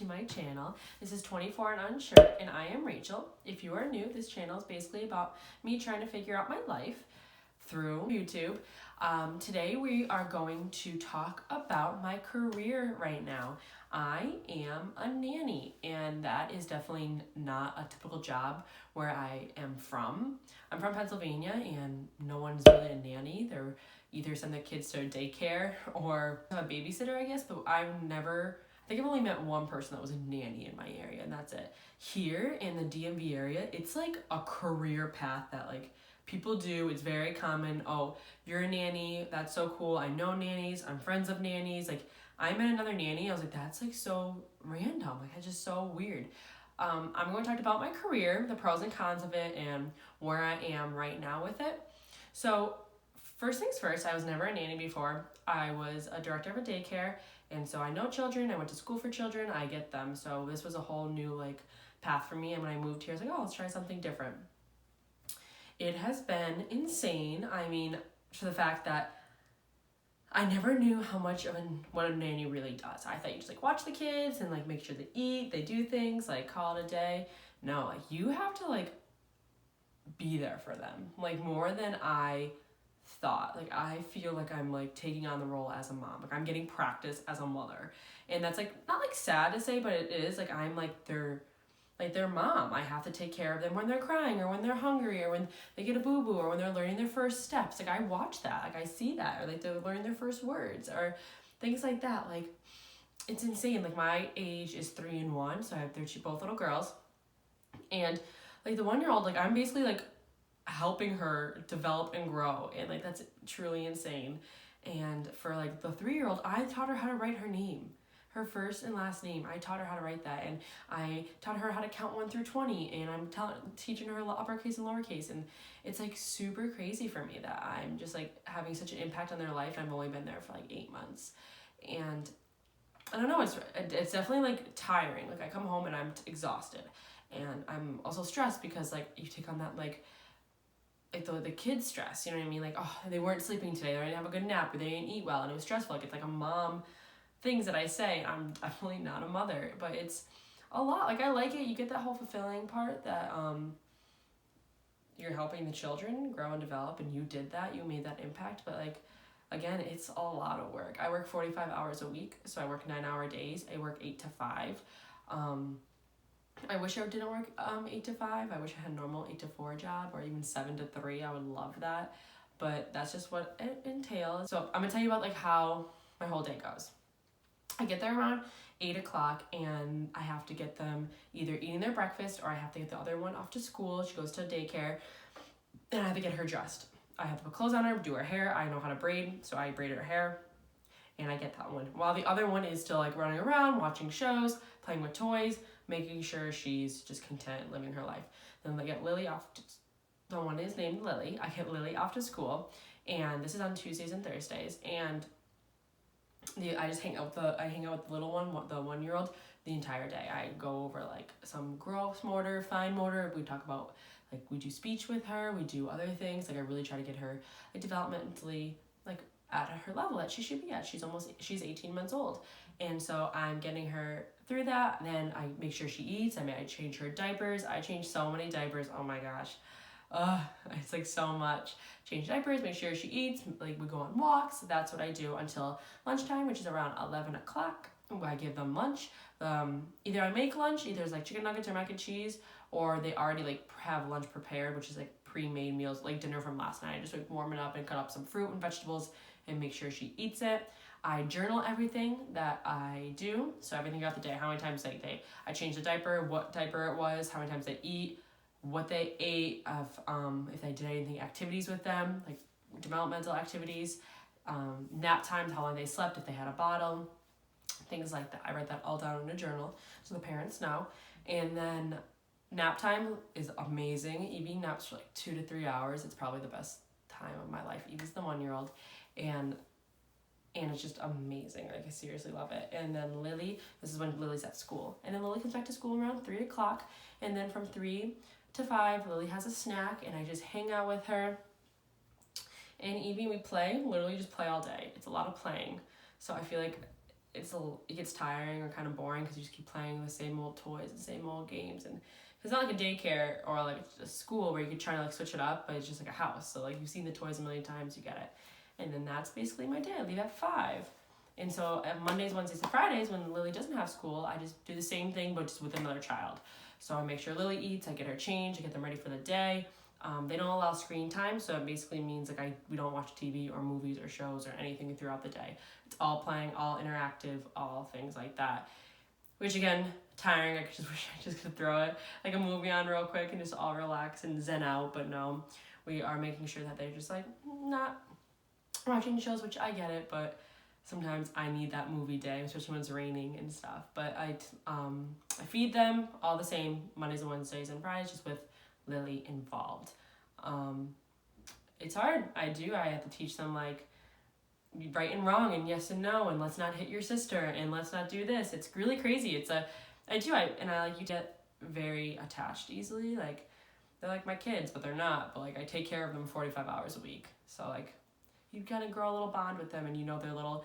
to my channel. This is 24 and Unsure, and I am Rachel. If you are new, this channel is basically about me trying to figure out my life through YouTube. Today we are going to talk about my career right now. I am a nanny, and that is definitely not a typical job where I am from. I'm from Pennsylvania, and no one's really a nanny. They're either send their kids to daycare or a babysitter, I guess, but I think I've only met one person that was a nanny in my area, and that's it. Here in the DMV area, it's like a career path that like people do. It's very common. Oh, you're a nanny. That's so cool. I know nannies. I'm friends of nannies. Like, I met another nanny. I was like, that's like so random. Like, it's just so weird. I'm going to talk about my career, the pros and cons of it, and where I am right now with it. So, first things first, I was never a nanny before. I was a director of a daycare, and so I know children. I went to school for children. I get them. So this was a whole new like path for me. And when I moved here, I was like, oh, let's try something different. It has been insane. I mean, for the fact that I never knew how much of what a nanny really does. I thought you just like watch the kids and like make sure they eat, they do things, like call it a day. No, like you have to like be there for them, like more than I thought. Like I feel like I'm like taking on the role as a mom. Like I'm getting practice as a mother, and that's like not like sad to say, but it is like I'm like their mom. I have to take care of them when they're crying or when they're hungry or when they get a boo-boo or when they're learning their first steps. Like I watch that, like I see that, or like they're learning their first words or things like that. Like it's insane. Like my age is 3 and 1, so I have both little girls, and like the 1-year-old, like I'm basically like helping her develop and grow, and like that's truly insane. And for like the 3-year-old, I taught her how to write her name, her first and last name. I taught her how to write that, and I taught her how to count 1 through 20, and I'm teaching her uppercase and lowercase, and it's like super crazy for me that I'm just like having such an impact on their life. I've only been there for like 8 months, and I don't know, it's definitely like tiring. Like I come home and I'm exhausted, and I'm also stressed because like you take on that like the kids stress, you know what I mean? Like, oh, they weren't sleeping today, they didn't have a good nap, or they didn't eat well, and it was stressful. Like it's like a mom things that I say. I'm definitely not a mother, but it's a lot. Like I like it. You get that whole fulfilling part that you're helping the children grow and develop, and you did that. You made that impact. But like again, it's a lot of work. I work 45 hours a week, so I work 9-hour days. I work 8 to 5. I wish I didn't work 8 to 5. I wish I had a normal 8 to 4 job, or even 7 to 3. I would love that, but that's just what it entails. So I'm gonna tell you about like how my whole day goes. I get there around 8 o'clock, and I have to get them either eating their breakfast, or I have to get the other one off to school. She goes to daycare, and I have to get her dressed. I have to put clothes on her, do her hair. I know how to braid, so I braid her hair, and I get that one. While the other one is still like running around, watching shows, playing with toys, making sure she's just content living her life. Then I get Lily off. The one is named Lily. I get Lily off to school, and this is on Tuesdays and Thursdays, and I just hang out with the little one, the 1-year-old, the entire day. I go over like some gross motor, fine motor. We talk about like we do speech with her, we do other things. Like I really try to get her like developmentally like at her level that she should be at. She's 18 months old, and so I'm getting her through that. And then I make sure she eats. I change her diapers. I change so many diapers. Oh my gosh. It's like so much. Change diapers, make sure she eats, like we go on walks. That's what I do until lunchtime, which is around 11 o'clock. I give them lunch. Either I make lunch, either it's like chicken nuggets or mac and cheese, or they already like have lunch prepared, which is like pre-made meals, like dinner from last night. I just like warm it up and cut up some fruit and vegetables and make sure she eats it. I journal everything that I do, so everything throughout the day, how many times I change the diaper, what diaper it was, how many times they eat, what they ate, if they did anything activities with them, like developmental activities, nap times, how long they slept, if they had a bottle, things like that. I write that all down in a journal so the parents know. And then nap time is amazing. Evie naps for like 2 to 3 hours. It's probably the best time of my life. Evie's the 1-year-old, and it's just amazing. Like I seriously love it. And then Lily, this is when Lily's at school, and then Lily comes back to school around 3 o'clock, and then from 3 to 5, Lily has a snack, and I just hang out with her. And Evie, we play, literally just play all day. It's a lot of playing. So I feel like it gets tiring or kind of boring because you just keep playing the same old toys and same old games. And it's not like a daycare or like a school where you could try to like switch it up, but it's just like a house. So like you've seen the toys a million times, you get it. And then that's basically my day. I leave at 5. And so at Mondays, Wednesdays, and Fridays, when Lily doesn't have school, I just do the same thing, but just with another child. So I make sure Lily eats, I get her changed, I get them ready for the day. They don't allow screen time, so it basically means like we don't watch TV or movies or shows or anything throughout the day. It's all playing, all interactive, all things like that. Which again, tiring. I just wish I just could throw it like a movie on real quick and just all relax and zen out. But no, we are making sure that they're just like not watching shows, which I get it, but sometimes I need that movie day, especially when it's raining and stuff. But I feed them all the same Mondays and Wednesdays and Fridays, just with Lily involved. It's hard. I have to teach them like right and wrong and yes and no and let's not hit your sister and let's not do this. It's really crazy. I like you get very attached easily. Like they're like my kids, but they're not. But like I take care of them 45 hours a week. So like you kind of grow a little bond with them and you know their little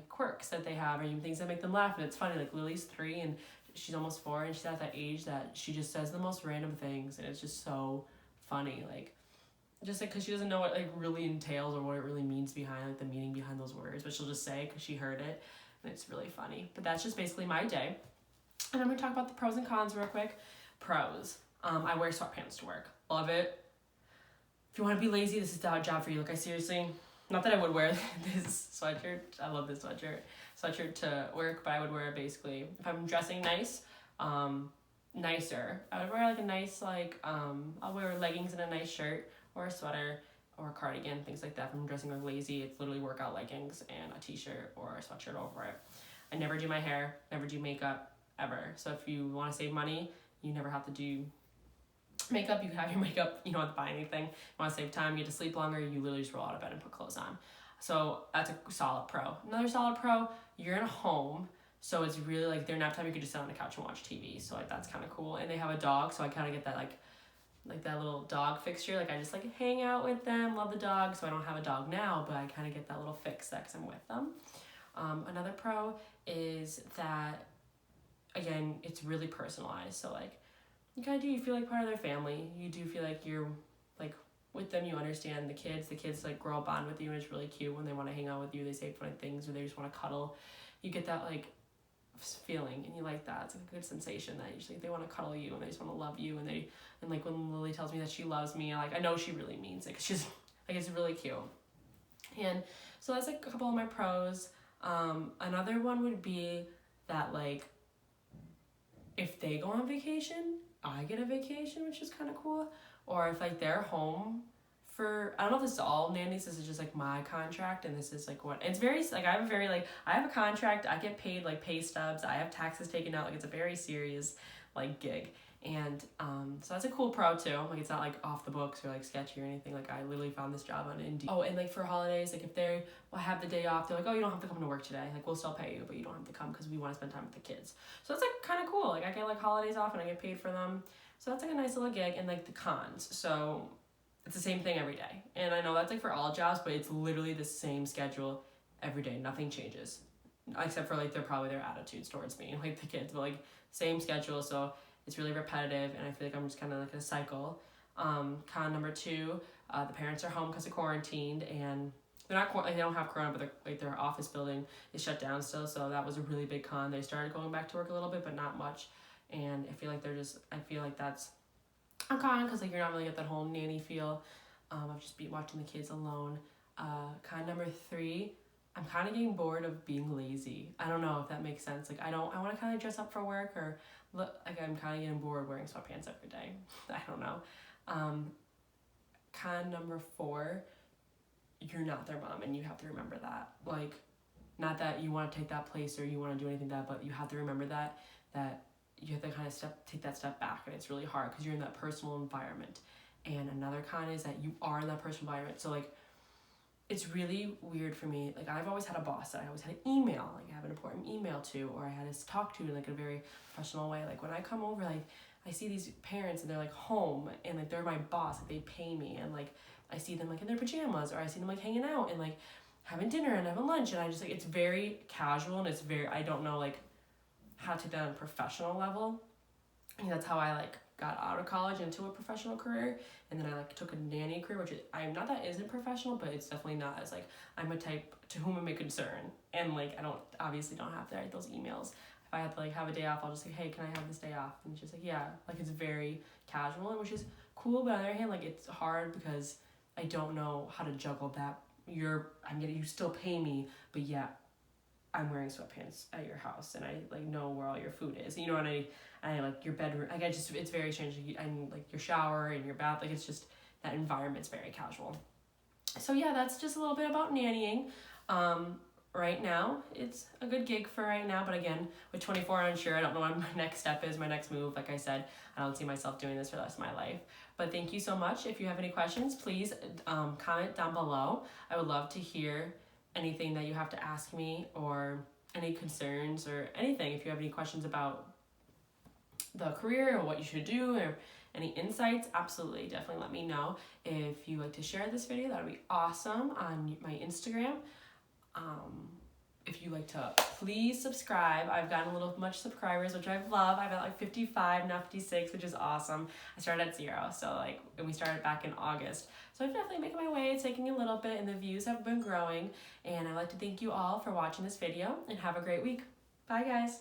quirks that they have or even things that make them laugh. And it's funny, like Lily's 3 and she's almost 4 and she's at that age that she just says the most random things and it's just so funny. Like just like because she doesn't know what like really entails or what it really means behind like the meaning behind those words, but she'll just say because she heard it and it's really funny. But that's just basically my day. And I'm gonna talk about the pros and cons real quick. Pros. I wear sweatpants to work. Love it. If you want to be lazy, this is the job for you. Like I seriously, not that I would wear this sweatshirt. I love this sweatshirt to work, but I would wear it basically if I'm dressing nice, nicer. I would wear like a nice I'll wear leggings and a nice shirt or a sweater or a cardigan, things like that. If I'm dressing like lazy, it's literally workout leggings and a t-shirt or a sweatshirt over it. I never do my hair, never do makeup, ever. So if you want to save money, you never have to do makeup. You have your makeup, you don't have to buy anything. You want to save time, you get to sleep longer, you literally just roll out of bed and put clothes on. So that's a solid pro. Another solid pro, you're in a home, so it's really like their nap time, you could just sit on the couch and watch TV. So like that's kind of cool. And they have a dog, so I kind of get that like that little dog fixture. Like I just like hang out with them, love the dog. So I don't have a dog now, but I kind of get that little fix that 'cause I'm with them. Another pro is that, again, it's really personalized. So like you feel like part of their family. You do feel like you're like with them, you understand the kids like grow a bond with you, and it's really cute when they want to hang out with you, they say funny things or they just want to cuddle. You get that like feeling and you like that. It's like a good sensation that usually they want to cuddle you and they just want to love you, and like when Lily tells me that she loves me, like I know she really means it 'cause she's like it's really cute. And so that's like a couple of my pros. Another one would be that like if they go on vacation, I get a vacation, which is kind of cool. Or if like they're home for, I don't know if this is all nannies, this is just like my contract, and this is like what, it's very like I have a contract, I get paid like pay stubs, I have taxes taken out, like it's a very serious like gig. And so that's a cool pro too. Like it's not like off the books or like sketchy or anything. Like I literally found this job on Indeed. Oh, and like for holidays, like if they have the day off, they're like, oh, you don't have to come to work today. Like we'll still pay you, but you don't have to come because we want to spend time with the kids. So it's like kind of cool. Like I get like holidays off and I get paid for them. So that's like a nice little gig. And like the cons. So it's the same thing every day. And I know that's like for all jobs, but it's literally the same schedule every day. Nothing changes. Except for like their attitudes towards me, like the kids, but like same schedule. So it's really repetitive, and I feel like I'm just kind of like in a cycle. Con number 2, the parents are home because they're quarantined, and they're not they don't have corona, but their office building is shut down still. So that was a really big con. They started going back to work a little bit, but not much. And I feel like that's a con because like you're not really get that whole nanny feel of just watching the kids alone. Con number 3. I'm kind of getting bored of being lazy. I don't know if that makes sense. Like I want to kind of dress up for work or look like I'm kind of getting bored wearing sweatpants every day. I don't know. Con number 4, you're not their mom and you have to remember that. Like not that you want to take that place or you want to do anything that, but you have to remember that you have to kind of take that step back, and it's really hard because you're in that personal environment. And another con is that you are in that personal environment. So like it's really weird for me. Like I've always had a boss that I always had to email, like I have an important email to, or I had to talk to in like a very professional way. Like when I come over, like I see these parents and they're like home and like they're my boss, like they pay me, and like I see them like in their pajamas, or I see them like hanging out, and like having dinner and having lunch, and I just like, it's very casual, and it's very, I don't know like how to take that on a professional level. And that's how I like got out of college into a professional career, and then I like took a nanny career, which is, I'm not that isn't professional, but it's definitely not as like, I'm a type to whom it may concern, and like I don't obviously don't have to write those emails. If I had to like have a day off, I'll just say, hey, can I have this day off? And it's just like, yeah, like it's very casual, which is cool, but on the other hand, like it's hard because I don't know how to juggle that. You still pay me, but yeah, I'm wearing sweatpants at your house, and I like know where all your food is. You know, and I like your bedroom. Like it's very strange. And like your shower and your bath. Like it's just that environment's very casual. So yeah, that's just a little bit about nannying. Right now, it's a good gig for right now. But again, with 24 unsure, I don't know what my next step is, my next move. Like I said, I don't see myself doing this for the rest of my life. But thank you so much. If you have any questions, please comment down below. I would love to hear anything that you have to ask me, or any concerns or anything. If you have any questions about the career or what you should do, or any insights, absolutely, definitely let me know. If you like to share this video, that would be awesome on my Instagram. If you like to, please subscribe. I've gotten a little much subscribers, which I love. I've got like 55, now 56, which is awesome. I started at 0, so like we started back in August. So I'm definitely making my way. It's taking a little bit, and the views have been growing. And I'd like to thank you all for watching this video, and have a great week. Bye, guys.